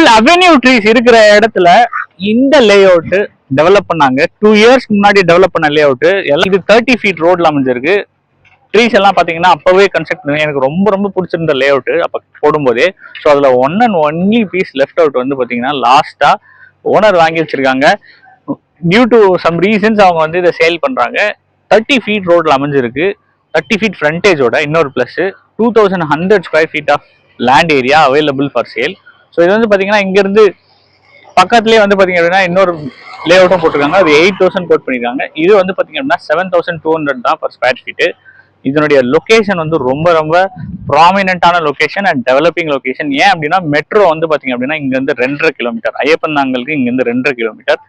Full avenue trees இருக்கிற இடத்துல இந்த லே அவுட் டெவலப் பண்ணாங்க. 2 இயர்ஸ் முன்னாடி டெவலப் பண்ண லே அவுட். இது 30 ஃபீட் ரோட்ல அமைஞ்சிருக்கு. ட்ரீஸ் எல்லாம் பாத்தீங்கன்னா அப்பவே கன்ஸ்ட்ரக்ட் பண்ணி எனக்கு ரொம்ப ரொம்ப பிடிச்சிருந்த லே அவுட் அப்ப போடும்போதே. ஸோ அதுல one and only piece left out வந்து பாத்தீங்கன்னா லாஸ்டா ஓனர் வாங்கி வச்சிருக்காங்க. டியூ டு சம் ரீசன்ஸ் அவங்க வந்து இதை சேல் பண்றாங்க. 30 ஃபீட் ரோட்ல அமைஞ்சிருக்கு. 30 ஃபீட் ஃப்ரண்டேஜோட இன்னொரு plus 2100 square feet of land area available for sale. So இது வந்து பாத்தீங்கன்னா இங்க இருந்து பக்கத்துலேயே வந்து பாத்தீங்க அப்படின்னா இன்னொரு லே அவுட்டும் போட்டிருக்காங்க. அது 8000 கோட் பண்ணிருக்காங்க. இது வந்து பாத்தீங்க அப்படின்னா 7200 தான் பர் ஸ்கொயர் ஃபீட். இதனுடைய லொகேஷன் வந்து ரொம்ப ரொம்ப ப்ராமினென்ட்டான லொகேஷன் அண்ட் டெவலப்பிங் லொகேஷன். ஏன் அப்படின்னா மெட்ரோ வந்து பாத்தீங்க அப்படின்னா இங்க இருந்து 2.5 கிலோமீட்டர், ஐயப்பன் நாங்களுக்கு இங்க இருந்து 2.5 கிலோமீட்டர்.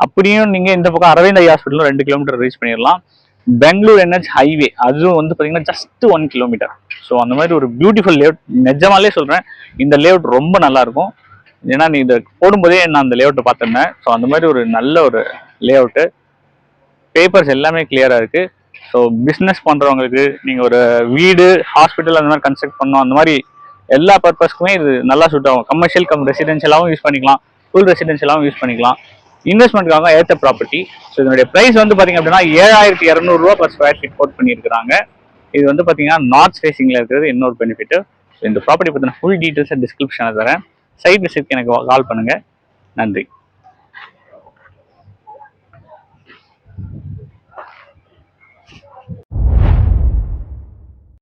அப்படியும் நீங்க இந்த பக்கம் அரவிந்த் ஐ ஹாஸ்பிட்டலும் 2 கிலோமீட்டர் ரீச் பண்ணிடலாம். பெங்களூர் NH ஹைவே அதுவும் வந்து பாத்தீங்கன்னா ஜஸ்ட் 1 கிலோமீட்டர். ஸோ அந்த மாதிரி ஒரு பியூட்டிஃபுல் லேஅவுட். நிஜமாலே சொல்றேன், இந்த லேஅவுட் ரொம்ப நல்லா இருக்கும். ஏன்னா நீ இதை போடும்போதே நான் அந்த லேஅவுட்டை பார்த்துருந்தேன். ஸோ அந்த மாதிரி ஒரு நல்ல ஒரு லேஅவுட்டு. பேப்பர்ஸ் எல்லாமே கிளியரா இருக்கு. ஸோ பிஸ்னஸ் பண்றவங்களுக்கு, நீங்க ஒரு வீடு, ஹாஸ்பிட்டல் அந்த மாதிரி கன்ஸ்ட்ரக்ட் பண்ணணும், அந்த மாதிரி எல்லா பர்பஸ்க்குமே இது நல்லா சூட் ஆகும். கமர்ஷியல் ரெசிடென்ஷியலாகவும் யூஸ் பண்ணிக்கலாம், ஃபுல் ரெசிடென்ஷியலாகவும் யூஸ் பண்ணிக்கலாம். இன்வெஸ்ட்மெண்ட்காக ஏற்ற ப்ராப்பர்ட்டி. ஸோ இதனுடைய ப்ரைஸ் வந்து பாத்தீங்க அப்படின்னா 7200 ரூபா பர் ஸ்கொயர் ஃபீட் கோட் பண்ணியிருக்காங்க. இது வந்து பாத்தீங்கன்னா நார்த் ஃபேசிங்ல இருக்கிறது இன்னொரு பெனிஃபிட். ஸோ இந்த ப்ராப்பர்ட்டி பத்தின ஃபுல் டீட்டெயில்ஸை டிஸ்கிரிப்ஷனில் தரேன். சைட் விசிட்க்கு எனக்கு கால் பண்ணுங்க. நன்றி.